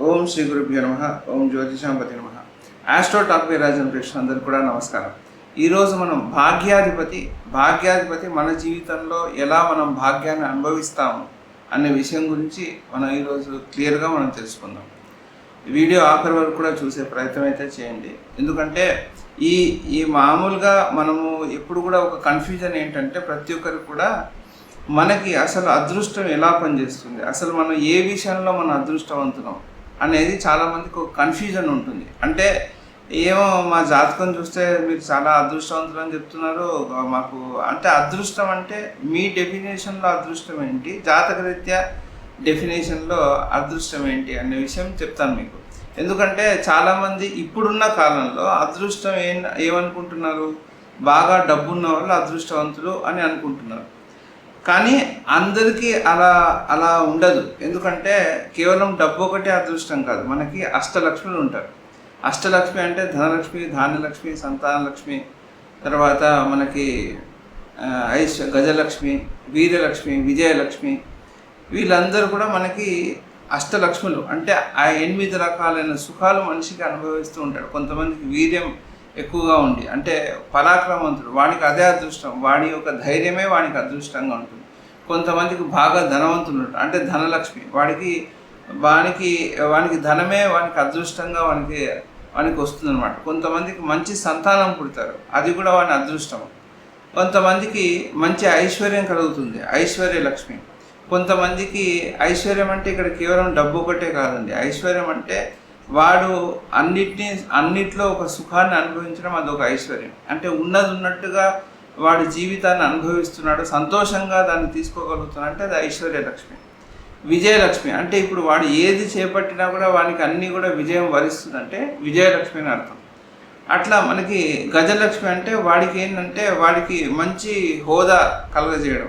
ఓం శ్రీ గురుభ్యో నమః. ఓం జ్యోతిషాంపతి నమః. ఆస్ట్రో టాక్ రాజన్ ప్రేక్షకులందరికీ కూడా నమస్కారం. ఈరోజు మనం భాగ్యాధిపతి మన జీవితంలో ఎలా మనం భాగ్యాన్ని అనుభవిస్తాము అనే విషయం గురించి మనం ఈరోజు క్లియర్గా మనం తెలుసుకుందాం. వీడియో ఆఖరి వరకు కూడా చూసే ప్రయత్నం అయితే చేయండి. ఎందుకంటే ఈ మామూలుగా మనము ఎప్పుడు కూడా ఒక కన్ఫ్యూజన్ ఏంటంటే ప్రతి ఒక్కరికి కూడా మనకి అసలు అదృష్టం ఎలా పనిచేస్తుంది, అసలు మనం ఏ విషయంలో మనం అదృష్టవంతులం అనేది చాలామందికి ఒక కన్ఫ్యూజన్ ఉంటుంది. అంటే ఏమో మా జాతకం చూస్తే మీరు చాలా అదృష్టవంతులు అని చెప్తున్నారు మాకు, అంటే అదృష్టం అంటే మీ డెఫినేషన్లో అదృష్టం ఏంటి, జాతకరీత్యా డెఫినేషన్లో అదృష్టం ఏంటి అనే విషయం చెప్తాను మీకు. ఎందుకంటే చాలామంది ఇప్పుడున్న కాలంలో అదృష్టం ఏమనుకుంటున్నారు, బాగా డబ్బున్న వాళ్ళు అదృష్టవంతులు అని అనుకుంటున్నారు. కానీ అందరికీ అలా ఉండదు. ఎందుకంటే కేవలం డబ్బు ఒకటే అదృష్టం కాదు, మనకి అష్టలక్ష్ములు ఉంటారు. అష్టలక్ష్మి అంటే ధనలక్ష్మి, ధాన్యలక్ష్మి, సంతానలక్ష్మి, తర్వాత మనకి గజలక్ష్మి, వీరలక్ష్మి, విజయలక్ష్మి, వీళ్ళందరూ కూడా మనకి అష్టలక్ష్ములు. అంటే ఆ 8 రకాలైన సుఖాలు మనిషికి అనుభవిస్తూ ఉంటాడు. కొంతమందికి వీర్యం ఎక్కువగా ఉండి అంటే పరాక్రమవంతుడు, వాడికి అదే అదృష్టం, వాడి యొక్క ధైర్యమే వాడికి అదృష్టంగా ఉంటుంది. కొంతమందికి బాగా ధనవంతులు ఉంటాడు, అంటే ధనలక్ష్మి, వానికి ధనమే వానికి అదృష్టంగా వానికి వస్తుంది అనమాట. కొంతమందికి మంచి సంతానం పుడతారు, అది కూడా వాని అదృష్టం. కొంతమందికి మంచి ఐశ్వర్యం కలుగుతుంది, ఐశ్వర్యలక్ష్మి. కొంతమందికి ఐశ్వర్యం అంటే ఇక్కడ కేవలం డబ్బు ఒకటే కాదండి. ఐశ్వర్యం అంటే వాడు అన్నిట్లో ఒక సుఖాన్ని అనుభవించడం, అదొక ఐశ్వర్యం. అంటే ఉన్నట్టుగా వాడి జీవితాన్ని అనుభవిస్తున్నాడు, సంతోషంగా దాన్ని తీసుకోగలుగుతున్నాడు, అంటే అది ఐశ్వర్యలక్ష్మి. విజయలక్ష్మి అంటే ఇప్పుడు వాడు ఏది చేపట్టినా కూడా వానికి అన్నీ కూడా విజయం వరిస్తుందంటే విజయలక్ష్మి అని అర్థం. అట్లా మనకి గజలక్ష్మి అంటే వాడికి ఏంటంటే వాడికి మంచి హోదా కలగజేయడం,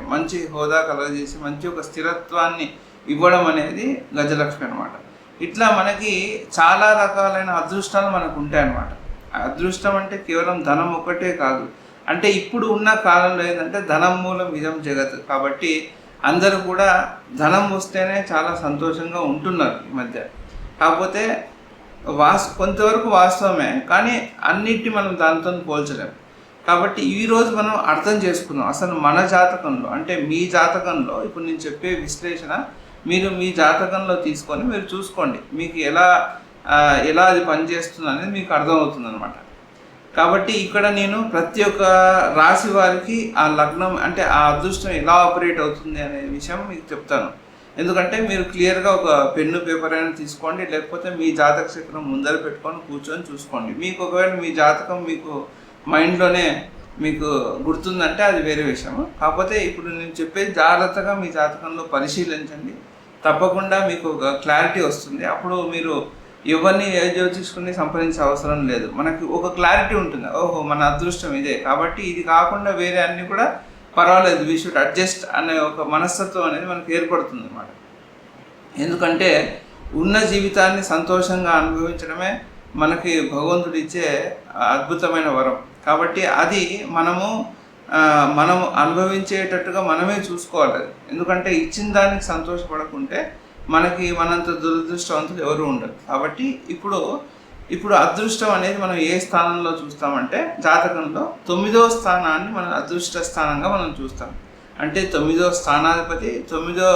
కలగజేసి మంచి ఒక స్థిరత్వాన్ని ఇవ్వడం అనేది గజలక్ష్మి అనమాట. ఇట్లా మనకి చాలా రకాలైన అదృష్టాలు మనకు ఉంటాయన్నమాట. అదృష్టం అంటే కేవలం ధనం ఒకటే కాదు. అంటే ఇప్పుడు ఉన్న కాలంలో ఏంటంటే ధనం మూలం ఇదం జగత్, కాబట్టి అందరూ కూడా ధనం వస్తేనే చాలా సంతోషంగా ఉంటున్నారు ఈ మధ్య. కాకపోతే కొంతవరకు వాస్తవమే, కానీ అన్నిటిని మనం దాంతో పోల్చలేము. కాబట్టి ఈరోజు మనం అర్థం చేసుకుందాం అసలు మన జాతకంలో, అంటే మీ జాతకంలో ఇప్పుడు నేను చెప్పే విశ్లేషణ మీరు మీ జాతకంలో తీసుకొని మీరు చూసుకోండి, మీకు ఎలా అది పనిచేస్తుంది అనేది మీకు అర్థమవుతుంది అనమాట. కాబట్టి ఇక్కడ నేను ప్రతి ఒక్క రాశి వారికి ఆ లగ్నం అంటే ఆ అదృష్టం ఎలా ఆపరేట్ అవుతుంది అనే విషయం మీకు చెప్తాను. ఎందుకంటే మీరు క్లియర్గా ఒక పెన్ను పేపర్ అయినా తీసుకోండి, లేకపోతే మీ జాతక చక్రం ముందర పెట్టుకొని కూర్చొని చూసుకోండి. మీకు ఒకవేళ మీ జాతకం మీకు మైండ్లోనే మీకు గుర్తుందంటే అది వేరే విషయం. కాకపోతే ఇప్పుడు నేను చెప్పేది జాగ్రత్తగా మీ జాతకంలో పరిశీలించండి, తప్పకుండా మీకు ఒక క్లారిటీ వస్తుంది. అప్పుడు మీరు ఎవరిని జ్యోతిష్కుని సంప్రదించే అవసరం లేదు. మనకి ఒక క్లారిటీ ఉంటుంది, ఓహో మన అదృష్టం ఇదే, కాబట్టి ఇది కాకుండా వేరే అన్నీ కూడా పర్వాలేదు, వీ షుడ్ అడ్జస్ట్ అనే ఒక మనస్తత్వం అనేది మనకు ఏర్పడుతుంది అన్నమాట. ఎందుకంటే ఉన్న జీవితాన్ని సంతోషంగా అనుభవించడమే మనకి భగవంతుడు ఇచ్చే అద్భుతమైన వరం. కాబట్టి అది మనము అనుభవించేటట్టుగా మనమే చూసుకోవాలి. ఎందుకంటే ఇచ్చిన దానికి సంతోషపడకుంటే మనంత దురదృష్టవంతులు ఎవరు ఉండరు. కాబట్టి ఇప్పుడు అదృష్టం అనేది మనం ఏ స్థానంలో చూస్తామంటే జాతకంలో 9వ స్థానాన్ని మనం అదృష్ట స్థానంగా మనం చూస్తాం. అంటే 9వ స్థానాధిపతి, 9వ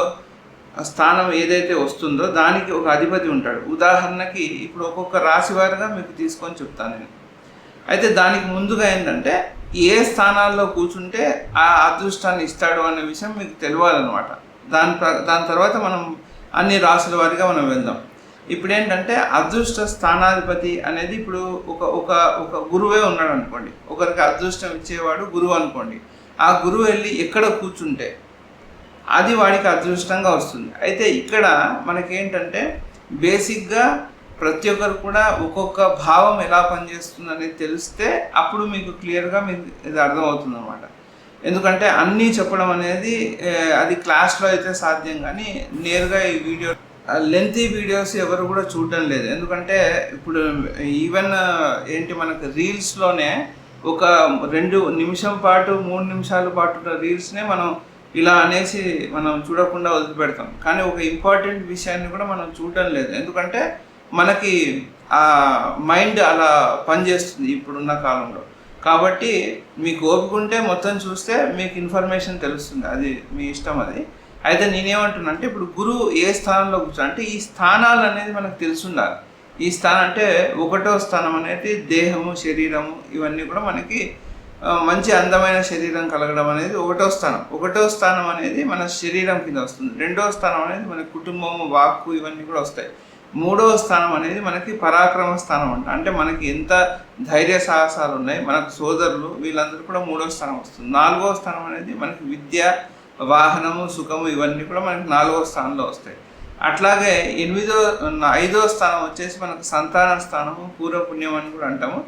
స్థానం ఏదైతే వస్తుందో దానికి ఒక అధిపతి ఉంటాడు. ఉదాహరణకి ఇప్పుడు ఒక్కొక్క రాశి వారిగా మీకు తీసుకొని చెప్తాను నేను. అయితే దానికి ముందుగా ఏంటంటే ఏ స్థానాల్లో కూర్చుంటే ఆ అదృష్టాన్ని ఇస్తాడు అనే విషయం మీకు తెలియాలన్నమాట. దాని తర్వాత మనం అన్ని రాసుల వారిగా మనం వెళ్దాం. ఇప్పుడు ఏంటంటే అదృష్ట స్థానాధిపతి అనేది ఇప్పుడు ఒక గురువే ఉన్నాడు అనుకోండి, ఒకరికి అదృష్టం ఇచ్చేవాడు గురువు అనుకోండి. ఆ గురువు వెళ్ళి ఎక్కడ కూర్చుంటే అది వాడికి అదృష్టంగా వస్తుంది. అయితే ఇక్కడ మనకేంటంటే బేసిక్గా ప్రతి ఒక్కరు కూడా ఒక్కొక్క భావం ఎలా పనిచేస్తుంది అనేది తెలిస్తే అప్పుడు మీకు క్లియర్గా ఇది అర్థమవుతుంది అన్నమాట. ఎందుకంటే అన్నీ చెప్పడం అనేది అది క్లాస్లో అయితే సాధ్యం, కానీ నేరుగా ఈ లెంతీ వీడియోస్ ఎవరు కూడా చూడడం లేదు. ఎందుకంటే ఇప్పుడు ఈవెన్ మనకు రీల్స్లోనే ఒక 2 నిమిషం పాటు 3 నిమిషాల పాటు ఉన్న రీల్స్నే మనం ఇలా అనేసి మనం చూడకుండా వదిలిపెడతాం. కానీ ఒక ఇంపార్టెంట్ విషయాన్ని కూడా మనం చూడడం లేదు. ఎందుకంటే మనకి ఆ మైండ్ అలా పనిచేస్తుంది ఇప్పుడున్న కాలంలో. కాబట్టి మీకు ఓపిక ఉంటే మొత్తం చూస్తే మీకు ఇన్ఫర్మేషన్ తెలుస్తుంది, అది మీ ఇష్టం అది. అయితే నేనేమంటున్నా అంటే ఇప్పుడు గురువు ఏ స్థానంలో కూర్చో అంటే ఈ స్థానాలు అనేది మనకు తెలుసుండాలి. ఈ స్థానం అంటే 1వ స్థానం అనేది దేహము, శరీరము ఇవన్నీ కూడా మనకి మంచి అందమైన శరీరం కలగడం అనేది 1వ స్థానం. 1వ స్థానం అనేది మన శరీరం కింద వస్తుంది. 2వ స్థానం అనేది మన కుటుంబము, వాక్కు ఇవన్నీ కూడా వస్తాయి. 3వ స్థానం అనేది మనకి పరాక్రమ స్థానం అంటే మనకి ఎంత ధైర్య సాహసాలు ఉన్నాయి, మనకు సోదరులు వీళ్ళందరూ కూడా 3వ స్థానం వస్తుంది. 4వ స్థానం అనేది మనకి విద్య, వాహనము, సుఖము ఇవన్నీ కూడా మనకి 4వ స్థానంలో వస్తాయి. అట్లాగే 5వ స్థానం వచ్చేసి మనకు సంతాన స్థానము, పూర్వపుణ్యం అని కూడా అంటాము.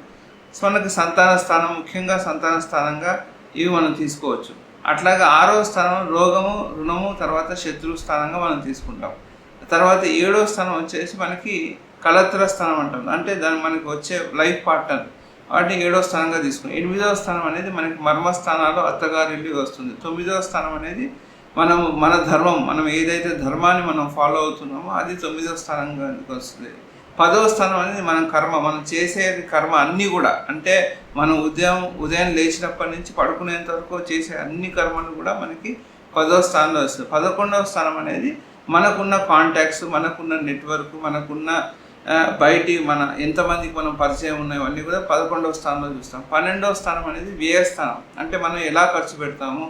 సో మనకు సంతాన స్థానం, ముఖ్యంగా సంతాన స్థానంగా ఇవి మనం తీసుకోవచ్చు. అట్లాగే 6వ స్థానం రోగము, రుణము, తర్వాత శత్రు స్థానంగా మనం తీసుకుంటాం. తర్వాత 7వ స్థానం వచ్చేసి మనకి కళత్ర స్థానం అంటాం, అంటే దాని మనకి వచ్చే లైఫ్ పార్ట్నర్, వాటిని 7వ స్థానంగా తీసుకున్నాం. 8వ స్థానం అనేది మనకి మర్మస్థానాలు, అత్తగారిల్లు వస్తుంది. 9వ స్థానం అనేది మన ధర్మం, మనం ఏదైతే ధర్మాన్ని మనం ఫాలో అవుతున్నామో అది 9వ స్థానంగా వస్తుంది. 10వ స్థానం అనేది మన కర్మ, మనం చేసే కర్మ అన్నీ కూడా, అంటే మనం ఉదయం లేచినప్పటి నుంచి పడుకునేంత వరకు చేసే అన్ని కర్మలు కూడా మనకి 10వ స్థానంలో వస్తుంది. 11వ స్థానం అనేది మనకున్న కాంటాక్ట్స్, మనకున్న నెట్వర్క్, మనకున్న బయటి ఎంతమందికి మనం పరిచయం ఉన్నాయి అన్నీ కూడా 11వ స్థానంలో చూస్తాం. 12వ స్థానం అనేది వ్యయస్థానం, అంటే మనం ఎలా ఖర్చు పెడతాము,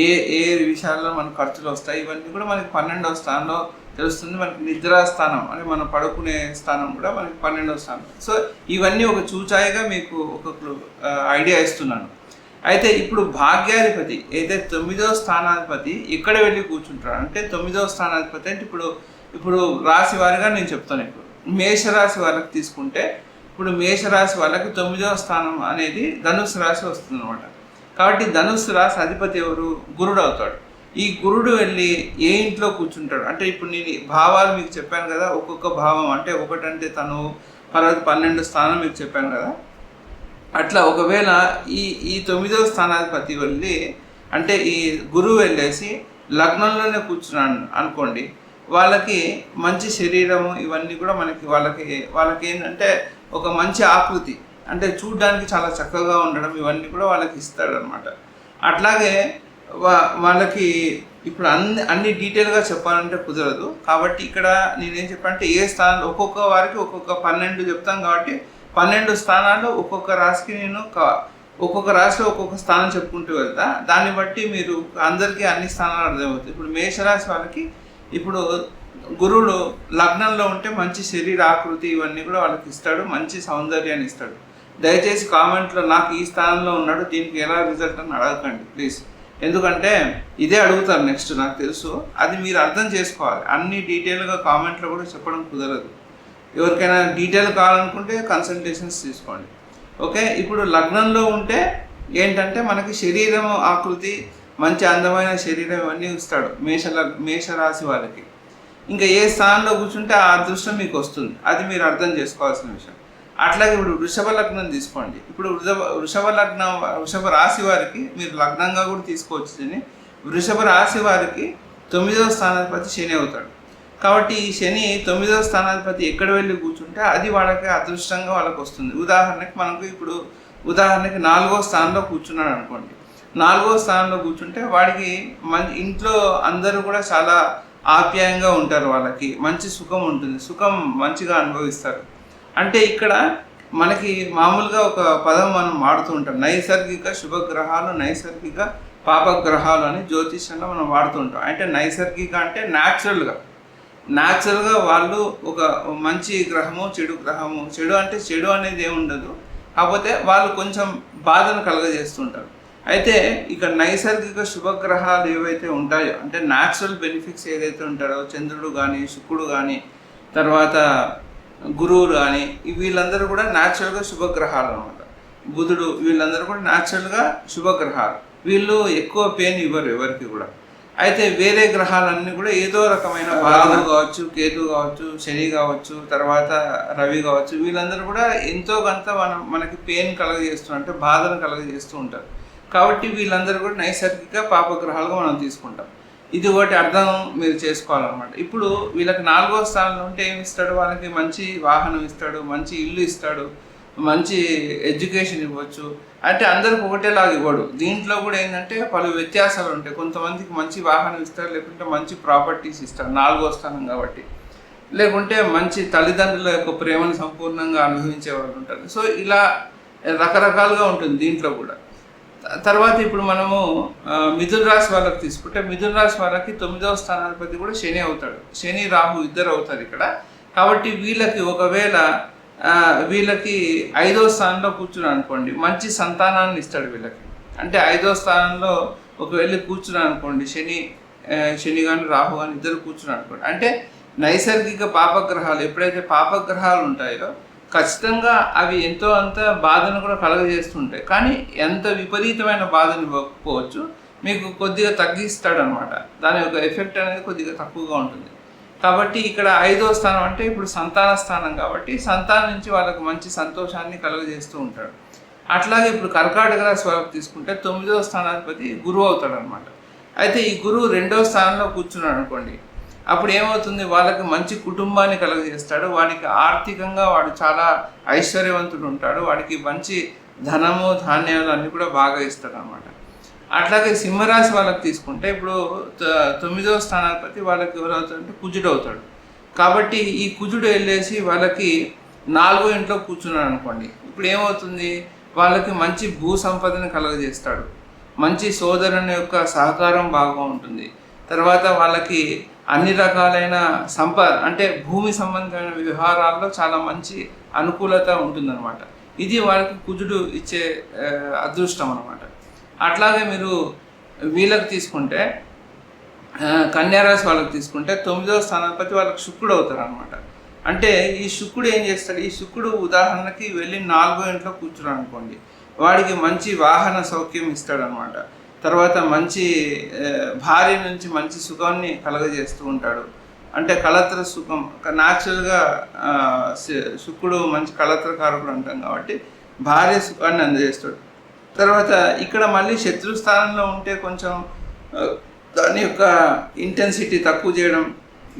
ఏ విషయాల్లో మనకు ఖర్చులు వస్తాయి, ఇవన్నీ కూడా మనకి 12వ స్థానంలో తెలుస్తుంది. మనకి నిద్రా స్థానం అంటే మనం పడుకునే స్థానం కూడా మనకి 12వ స్థానం. సో ఇవన్నీ ఒక చూచాయిగా మీకు ఒక ఐడియా ఇస్తున్నాను. అయితే ఇప్పుడు భాగ్యాధిపతి అయితే 9వ స్థానాధిపతి ఎక్కడ వెళ్ళి కూర్చుంటాడు అంటే 9వ స్థానాధిపతి అంటే ఇప్పుడు రాశి వారిగా నేను చెప్తాను. ఇప్పుడు మేషరాశి వాళ్ళకి తీసుకుంటే ఇప్పుడు మేషరాశి వాళ్ళకి 9వ స్థానం అనేది ధనుస్సు రాశి వస్తుంది అనమాట. కాబట్టి ధనుస్సు రాశి అధిపతి ఎవరు? గురుడు అవుతాడు. ఈ గురుడు వెళ్ళి ఏ ఇంట్లో కూర్చుంటాడు అంటే ఇప్పుడు నేను భావాలు మీకు చెప్పాను కదా, ఒక్కొక్క భావం అంటే ఒకటంటే తను 12 స్థానం మీకు చెప్పాను కదా. అట్లా ఒకవేళ ఈ 9వ స్థానాధిపతి వెళ్ళి అంటే ఈ గురువు వెళ్ళేసి లగ్నంలోనే కూర్చున్నాను అనుకోండి, వాళ్ళకి మంచి శరీరము ఇవన్నీ కూడా వాళ్ళకి ఏంటంటే ఒక మంచి ఆకృతి, అంటే చూడడానికి చాలా చక్కగా ఉండడం ఇవన్నీ కూడా వాళ్ళకి ఇస్తాడు అనమాట. అట్లాగే వాళ్ళకి ఇప్పుడు అన్ని డీటెయిల్గా చెప్పాలంటే కుదరదు. కాబట్టి ఇక్కడ నేనేం చెప్పానంటే ఏ స్థానంలో ఒక్కొక్క వారికి ఒక్కొక్క 12 చెప్తాం. కాబట్టి 12 స్థానాలు ఒక్కొక్క రాశికి నేను ఒక్కొక్క రాశిలో ఒక్కొక్క స్థానం చెప్పుకుంటూ వెళ్తా. దాన్ని బట్టి మీరు అందరికీ అన్ని స్థానాలు అర్థమవుతాయి. ఇప్పుడు మేషరాశి వాళ్ళకి ఇప్పుడు గురువుడు లగ్నంలో ఉంటే మంచి శరీర ఆకృతి ఇవన్నీ కూడా వాళ్ళకి ఇస్తాడు, మంచి సౌందర్యాన్ని ఇస్తాడు. దయచేసి కామెంట్లో నాకు ఈ స్థానంలో ఉన్నాడు దీనికి ఎలా రిజల్ట్ అని అడగకండి ప్లీజ్, ఎందుకంటే ఇదే అడుగుతారు నెక్స్ట్, నాకు తెలుసు. అది మీరు అర్థం చేసుకోవాలి. అన్ని డీటెయిల్గా కామెంట్లో కూడా చెప్పడం కుదరదు. ఎవరికైనా డీటెయిల్ కావాలనుకుంటే కన్సల్టేషన్స్ తీసుకోండి. ఓకే, ఇప్పుడు లగ్నంలో ఉంటే ఏంటంటే మనకి శరీరం ఆకృతి, మంచి అందమైన శరీరం ఇవన్నీ ఇస్తాడు మేషరాశి వాళ్ళకి. ఇంకా ఏ స్థానంలో కూర్చుంటే ఆ అదృష్టం మీకు వస్తుంది, అది మీరు అర్థం చేసుకోవాల్సిన విషయం. అట్లాగే ఇప్పుడు వృషభ లగ్నం తీసుకోండి. ఇప్పుడు వృషభ రాశి వారికి మీరు లగ్నంగా కూడా తీసుకోవచ్చు. వృషభ రాశి వారికి 9వ స్థానాధిపతి శని అవుతాడు. కాబట్టి ఈ శని 9వ స్థానాధిపతి ఎక్కడ వెళ్ళి కూర్చుంటే అది వాళ్ళకి అదృష్టంగా వాళ్ళకి వస్తుంది. ఉదాహరణకి 4వ స్థానంలో కూర్చున్నాడు అనుకోండి. 4వ స్థానంలో కూర్చుంటే వాడికి ఇంట్లో అందరూ కూడా చాలా ఆప్యాయంగా ఉంటారు, వాళ్ళకి మంచి సుఖం ఉంటుంది, సుఖం మంచిగా అనుభవిస్తారు. అంటే ఇక్కడ మనకి మామూలుగా ఒక పదం మనం వాడుతూ ఉంటాం, నైసర్గిక శుభగ్రహాలు, నైసర్గిక పాపగ్రహాలు అని జ్యోతిష్యంలో మనం వాడుతూ ఉంటాం. అంటే నైసర్గిక అంటే న్యాచురల్గా వాళ్ళు ఒక మంచి గ్రహము, చెడు గ్రహము. చెడు అంటే చెడు అనేది ఏముండదు, కాకపోతే వాళ్ళు కొంచెం బాధను కలగజేస్తుంటారు. అయితే ఇక్కడ నైసర్గిక శుభగ్రహాలు ఏవైతే ఉంటాయో అంటే న్యాచురల్ బెనిఫిట్స్ ఏదైతే ఉంటారో, చంద్రుడు కానీ, శుక్రుడు కానీ, తర్వాత గురువులు కానీ, వీళ్ళందరూ కూడా న్యాచురల్గా శుభగ్రహాలు అనమాట. బుధుడు వీళ్ళందరూ కూడా న్యాచురల్గా శుభగ్రహాలు. వీళ్ళు ఎక్కువ పెయిన్ ఇవ్వరు ఎవరికి కూడా. అయితే వేరే గ్రహాలన్నీ కూడా ఏదో రకమైన రాహు కావచ్చు, కేతు కావచ్చు, శని కావచ్చు, తర్వాత రవి కావచ్చు, వీళ్ళందరూ కూడా ఎంతో కొంత మనకి పెయిన్ కలగజేస్తూ అంటే బాధను కలగజేస్తూ ఉంటారు. కాబట్టి వీళ్ళందరూ కూడా నైసర్గిక పాపగ్రహాలుగా మనం తీసుకుంటాం. ఇది ఒకటి అర్థం మీరు చేసుకోవాలన్నమాట. ఇప్పుడు వీళ్ళకి 4వ స్థానంలో ఉంటే ఏమి ఇస్తాడు, వాళ్ళకి మంచి వాహనం ఇస్తాడు, మంచి ఇల్లు ఇస్తాడు, మంచి ఎడ్యుకేషన్ ఇవ్వచ్చు. అంటే అందరికి ఒకటేలాగా ఇవ్వడు. దీంట్లో కూడా ఏంటంటే పలు వ్యత్యాసాలు ఉంటాయి. కొంతమందికి మంచి వాహనం ఇస్తారు, లేకుంటే మంచి ప్రాపర్టీస్ ఇస్తారు 4వ స్థానం కాబట్టి, లేకుంటే మంచి తల్లిదండ్రుల యొక్క ప్రేమను సంపూర్ణంగా అనుభవించే వాళ్ళు ఉంటారు. సో ఇలా రకరకాలుగా ఉంటుంది దీంట్లో కూడా. తర్వాత ఇప్పుడు మనము మిథున రాశి వాళ్ళకి తీసుకుంటే, మిథున రాశి వాళ్ళకి 9వ స్థానాధిపతి కూడా శని అవుతాడు. శని రాహు ఇద్దరు అవుతారు ఇక్కడ. కాబట్టి వీళ్ళకి ఒకవేళ వీళ్ళకి 5వ స్థానంలో కూర్చున్నాను అనుకోండి, మంచి సంతానాన్ని ఇస్తాడు వీళ్ళకి. అంటే 5వ స్థానంలో ఒకవేళ కూర్చున్నాను అనుకోండి, శని కానీ రాహు కానీ ఇద్దరు కూర్చున్నాను అనుకోండి, అంటే నైసర్గిక పాపగ్రహాలు ఎప్పుడైతే పాపగ్రహాలు ఉంటాయో ఖచ్చితంగా అవి ఎంతో అంత బాధను కూడా కలగజేస్తుంటాయి. కానీ ఎంత విపరీతమైన బాధను ఇవ్వకపోవచ్చు, మీకు కొద్దిగా తగ్గిస్తాడనమాట. దాని యొక్క ఎఫెక్ట్ అనేది కొద్దిగా తక్కువగా ఉంటుంది. కాబట్టి ఇక్కడ 5వ స్థానం అంటే ఇప్పుడు సంతాన స్థానం కాబట్టి సంతానం నుంచి వాళ్ళకు మంచి సంతోషాన్ని కలుగజేస్తూ ఉంటాడు. అట్లాగే ఇప్పుడు కర్కాటక రాశి వాళ్ళకి తీసుకుంటే 9వ స్థానాధిపతి గురువు అవుతాడు అనమాట. అయితే ఈ గురువు 2వ స్థానంలో కూర్చున్నాడు అనుకోండి, అప్పుడు ఏమవుతుంది, వాళ్ళకి మంచి కుటుంబాన్ని కలుగజేస్తాడు. వాడికి ఆర్థికంగా వాడు చాలా ఐశ్వర్యవంతుడు ఉంటాడు. వాడికి మంచి ధనము ధాన్యాలు అన్నీ కూడా బాగా ఇస్తాడు అనమాట. అట్లాగే సింహరాశి వాళ్ళకి తీసుకుంటే ఇప్పుడు 9వ స్థానాధిపతి వాళ్ళకి ఎవరు అవుతాడంటే కుజుడు అవుతాడు. కాబట్టి ఈ కుజుడు వెళ్ళేసి వాళ్ళకి 4వ ఇంట్లో కూర్చున్నాడు అనుకోండి, ఇప్పుడు ఏమవుతుంది, వాళ్ళకి మంచి భూ సంపదను కలుగజేస్తాడు. మంచి సోదరుని యొక్క సహకారం బాగా ఉంటుంది. తర్వాత వాళ్ళకి అన్ని రకాలైన అంటే భూమి సంబంధమైన వ్యవహారాల్లో చాలా మంచి అనుకూలత ఉంటుందన్నమాట. ఇది వాళ్ళకి కుజుడు ఇచ్చే అదృష్టం అన్నమాట. అట్లాగే మీరు వీళ్ళకి తీసుకుంటే కన్యారాశి వాళ్ళకి తీసుకుంటే 9వ స్థానాధిపతి వాళ్ళకి శుక్రుడు అవుతారు అనమాట. అంటే ఈ శుక్రుడు ఏం చేస్తాడు, ఈ శుక్రుడు ఉదాహరణకి వెళ్ళి 4వ ఇంట్లో కూర్చున్నాడు అనుకోండి, వాడికి మంచి వాహన సౌఖ్యం ఇస్తాడు అనమాట. తర్వాత మంచి భార్య నుంచి మంచి సుఖాన్ని కలగజేస్తూ ఉంటాడు. అంటే కళత్ర సుఖం న్యాచురల్గా శుక్రుడు మంచి కళత్రకారకుడు అంటాం కాబట్టి భార్య సుఖాన్ని అందజేస్తాడు. తర్వాత ఇక్కడ మళ్ళీ శత్రుస్థానంలో ఉంటే కొంచెం దాని యొక్క ఇంటెన్సిటీ తక్కువ చేయడం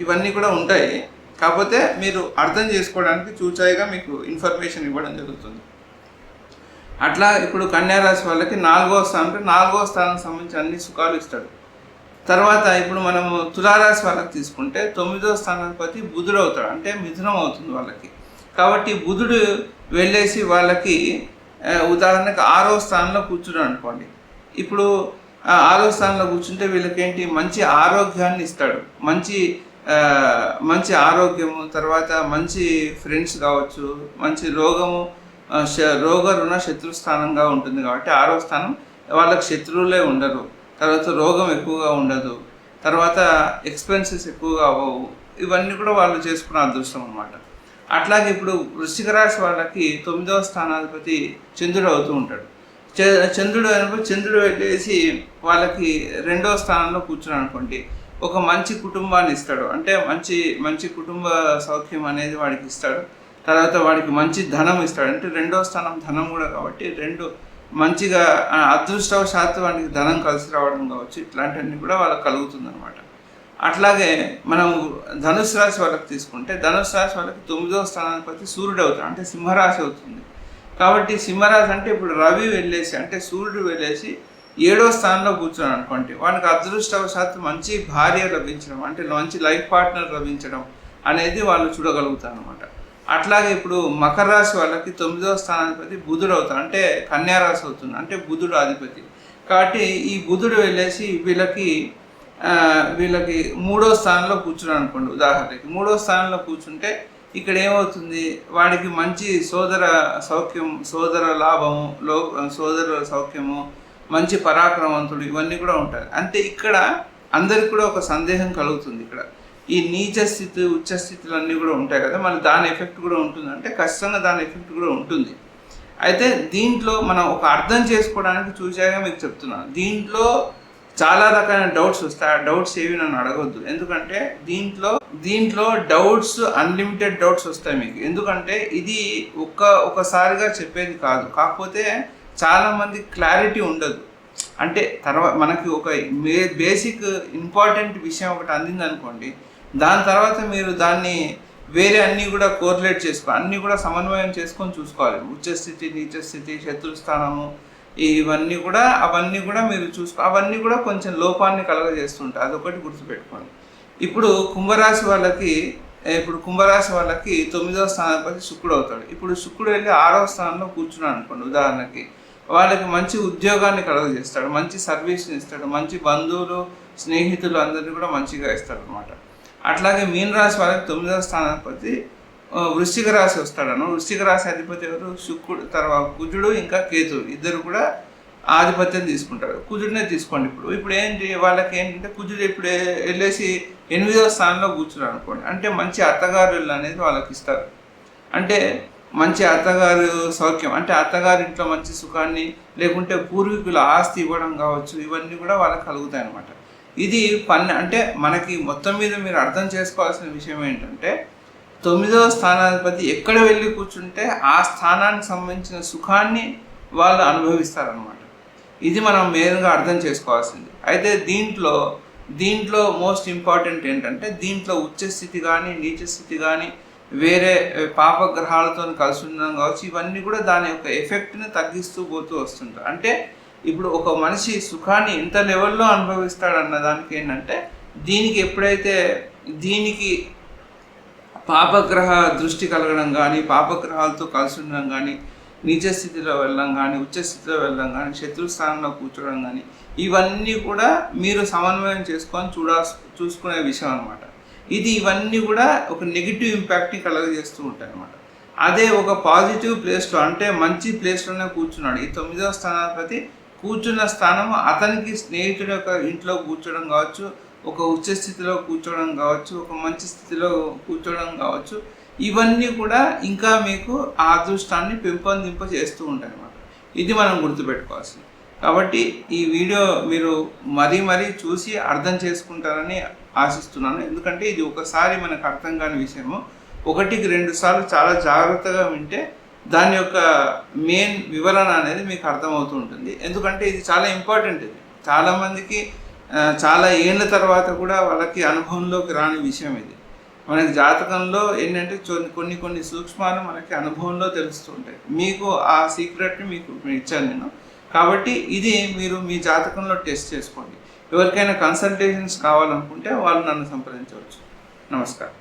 ఇవన్నీ కూడా ఉంటాయి. కాకపోతే మీరు అర్థం చేసుకోవడానికి చూచాయిగా మీకు ఇన్ఫర్మేషన్ ఇవ్వడం జరుగుతుంది. అట్లా ఇప్పుడు కన్యారాశి వాళ్ళకి 4వ స్థానం అంటే 4వ స్థానానికి సంబంధించి అన్ని సుఖాలు ఇస్తాడు. తర్వాత ఇప్పుడు మనము తులారాశి వాళ్ళకి తీసుకుంటే 9వ స్థానాధిపతి బుధుడు అవుతాడు. అంటే మిథునం అవుతుంది వాళ్ళకి. కాబట్టి బుధుడు వెళ్ళేసి వాళ్ళకి ఉదాహరణకు 6వ స్థానంలో కూర్చున్నాడు అనుకోండి, ఇప్పుడు 6వ స్థానంలో కూర్చుంటే వీళ్ళకేంటి మంచి ఆరోగ్యాన్ని ఇస్తాడు. మంచి ఆరోగ్యము, తర్వాత మంచి ఫ్రెండ్స్ కావచ్చు, మంచి రోగ రుణ శత్రుస్థానంగా ఉంటుంది. కాబట్టి 6వ స్థానం వాళ్ళకి శత్రువులే ఉండరు. తర్వాత రోగం ఎక్కువగా ఉండదు. తర్వాత ఎక్స్పెన్సెస్ ఎక్కువగా అవ్వవు. ఇవన్నీ కూడా వాళ్ళు చేసుకున్న అదృష్టం అన్నమాట. అట్లాగే ఇప్పుడు వృశ్చిక రాశి వాళ్ళకి 9వ స్థానాధిపతి చంద్రుడు అవుతూ ఉంటాడు. చంద్రుడు వెళ్ళేసి వాళ్ళకి 2వ స్థానంలో కూర్చున్నాడు అనుకోండి, ఒక మంచి కుటుంబాన్ని ఇస్తాడు. అంటే మంచి కుటుంబ సౌఖ్యం అనేది వాడికి ఇస్తాడు. తర్వాత వాడికి మంచి ధనం ఇస్తాడు. అంటే 2వ స్థానం ధనం కూడా కాబట్టి మంచిగా అదృష్టవశాత్తు వాడికి ధనం కలిసి రావడం కావచ్చు, ఇట్లాంటివన్నీ కూడా వాళ్ళకి కలుగుతుంది అనమాట. అట్లాగే మనం ధనుసు రాశి వాళ్ళకి తీసుకుంటే ధనుసు రాశి వాళ్ళకి 9వ స్థానాధిపతి సూర్యుడు అవుతాడు. అంటే సింహరాశి అవుతుంది. కాబట్టి సింహరాశి అంటే ఇప్పుడు రవి వెళ్ళేసి అంటే సూర్యుడు వెళ్ళేసి 7వ స్థానంలో కూర్చున్నాడు అనుకోండి, వానికి అదృష్టవశాత్తు మంచి భార్య లభించడం, అంటే మంచి లైఫ్ పార్ట్నర్ లభించడం అనేది వాళ్ళు చూడగలుగుతారు అనమాట. అట్లాగే ఇప్పుడు మకర రాశి వాళ్ళకి 9వ స్థానాధిపతి బుధుడు అవుతాడు. అంటే కన్యారాశి అవుతుంది. అంటే బుధుడు అధిపతి. కాబట్టి ఈ బుధుడు వెళ్ళేసి వీళ్ళకి 3వ స్థానంలో కూర్చున్నాడు అనుకోండి. ఉదాహరణకి 3వ స్థానంలో కూర్చుంటే ఇక్కడ ఏమవుతుంది, వాడికి మంచి సోదర సౌఖ్యం, సోదర లాభము, సోదరుల సౌఖ్యము, మంచి పరాక్రమవంతుడు, ఇవన్నీ కూడా ఉంటాయి. అంటే ఇక్కడ అందరికి కూడా ఒక సందేహం కలుగుతుంది. ఇక్కడ ఈ నీచ స్థితి ఉచ్చ స్థితులు అన్నీ కూడా ఉంటాయి కదా, మళ్ళీ దాని ఎఫెక్ట్ కూడా ఉంటుంది. అంటే ఖచ్చితంగా దాని ఎఫెక్ట్ కూడా ఉంటుంది. అయితే దీంట్లో మనం ఒక అర్థం చేసుకోవడానికి చూసాగా మీకు చెప్తున్నాను. దీంట్లో చాలా రకాల డౌట్స్ వస్తాయి. ఆ డౌట్స్ ఏవి నన్ను అడగొద్దు. ఎందుకంటే దీంట్లో డౌట్స్ అన్లిమిటెడ్ డౌట్స్ వస్తాయి మీకు. ఎందుకంటే ఇది ఒకసారిగా చెప్పేది కాదు. కాకపోతే చాలామంది క్లారిటీ ఉండదు. అంటే తర్వాత మనకి ఒక బేసిక్ ఇంపార్టెంట్ విషయం ఒకటి అందింది అనుకోండి, దాని తర్వాత మీరు దాన్ని వేరే అన్నీ కూడా కోరిలేట్ చేసుకోవాలి, అన్నీ కూడా సమన్వయం చేసుకొని చూసుకోవాలి. ఉచ్చస్థితి, నీచస్థితి, శత్రుస్థానము, అవన్నీ కూడా మీరు అవన్నీ కూడా కొంచెం లోపాన్ని కలగజేస్తుంటాయి. అదొకటి గుర్తుపెట్టుకోండి. ఇప్పుడు కుంభరాశి వాళ్ళకి 9వ స్థానాధిపతి శుక్రుడు అవుతాడు. ఇప్పుడు శుక్రుడు వెళ్ళి 6వ స్థానంలో కూర్చున్నాడు అనుకోండి, ఉదాహరణకి వాళ్ళకి మంచి ఉద్యోగాన్ని కలుగజేస్తాడు, మంచి సర్వీస్ని ఇస్తాడు, మంచి బంధువులు, స్నేహితులు అందరినీ కూడా మంచిగా ఇస్తాడు అనమాట. అట్లాగే మీనరాశి వాళ్ళకి 9వ స్థానాధిపతి వృశ్చిక రాశి వస్తాడను. వృశ్చిక రాశి అధిపతి ఎవరు? శుక్రుడు, తర్వాత కుజుడు, ఇంకా కేతువు, ఇద్దరు కూడా ఆధిపత్యం తీసుకుంటారు. కుజుడినే తీసుకోండి. ఇప్పుడు వాళ్ళకి ఏంటంటే కుజుడు ఇప్పుడు వెళ్ళేసి 8వ స్థానంలో కూర్చున్నాడు అనుకోండి, అంటే మంచి అత్తగారు అనేది వాళ్ళకి ఇస్తారు. అంటే మంచి అత్తగారు సౌఖ్యం, అంటే అత్తగారి ఇంట్లో మంచి సుఖాన్ని, లేకుంటే పూర్వీకుల ఆస్తి ఇవ్వడం కావచ్చు, ఇవన్నీ కూడా వాళ్ళకి కలుగుతాయి అన్నమాట. ఇది అంటే మనకి మొత్తం మీద మీరు అర్థం చేసుకోవాల్సిన విషయం ఏంటంటే 9వ స్థానాధిపతి ఎక్కడ వెళ్ళి కూర్చుంటే ఆ స్థానానికి సంబంధించిన సుఖాన్ని వాళ్ళు అనుభవిస్తారనమాట. ఇది మనం మెయిన్గా అర్థం చేసుకోవాల్సింది. అయితే దీంట్లో మోస్ట్ ఇంపార్టెంట్ ఏంటంటే దీంట్లో ఉచ్చస్థితి కానీ, నీచస్థితి కానీ, వేరే పాపగ్రహాలతో కలిసి ఉండడం కావచ్చు, ఇవన్నీ కూడా దాని యొక్క ఎఫెక్ట్ని తగ్గిస్తూ పోతూ వస్తుంటారు. అంటే ఇప్పుడు ఒక మనిషి సుఖాన్ని ఎంత లెవెల్లో అనుభవిస్తాడన్న దానికి ఏంటంటే దీనికి పాపగ్రహ దృష్టి కలగడం కానీ, పాపగ్రహాలతో కలిసి ఉండడం కానీ, నీచ స్థితిలో వెళ్ళడం కానీ, ఉచ్చస్థితిలో వెళ్ళడం కానీ, శత్రుస్థానంలో కూర్చోవడం కానీ, ఇవన్నీ కూడా మీరు సమన్వయం చేసుకొని చూసుకునే విషయం అనమాట. ఇవన్నీ కూడా ఒక నెగిటివ్ ఇంపాక్ట్ని కలగజేస్తూ ఉంటాయి అన్నమాట. అదే ఒక పాజిటివ్ ప్లేస్లో, అంటే మంచి ప్లేస్లోనే కూర్చున్నాడు. ఈ 9వ స్థానాధిపతి కూర్చున్న స్థానము అతనికి స్నేహితుడి యొక్క ఇంట్లో కూర్చోవడం కావచ్చు, ఒక ఉచ్చ స్థితిలో కూర్చోవడం కావచ్చు, ఒక మంచి స్థితిలో కూర్చోవడం కావచ్చు, ఇవన్నీ కూడా ఇంకా మీకు ఆ అదృష్టాన్ని పెంపొందింప చేస్తూ ఉంటాయి అన్నమాట. ఇది మనం గుర్తుపెట్టుకోవాల్సింది. కాబట్టి ఈ వీడియో మీరు మరీ చూసి అర్థం చేసుకుంటారని ఆశిస్తున్నాను. ఎందుకంటే ఇది ఒకసారి మనకు అర్థం కాని విషయము 1కి 2 సార్లు చాలా జాగ్రత్తగా వింటే దాని యొక్క మెయిన్ వివరణ అనేది మీకు అర్థమవుతూ ఉంటుంది. ఎందుకంటే ఇది చాలా ఇంపార్టెంట్. ఇది చాలామందికి చాలా ఏళ్ళ తర్వాత కూడా వాళ్ళకి అనుభవంలోకి రాని విషయం ఇది. మనకి జాతకంలో ఏంటంటే కొన్ని సూక్ష్మాలు మనకి అనుభవంలో తెలుస్తూ ఉంటాయి. మీకు ఆ సీక్రెట్ని మీకు ఇచ్చాను నేను. కాబట్టి ఇది మీరు మీ జాతకంలో టెస్ట్ చేసుకోండి. ఎవరికైనా కన్సల్టేషన్స్ కావాలనుకుంటే వాళ్ళు నన్ను సంప్రదించవచ్చు. నమస్కారం.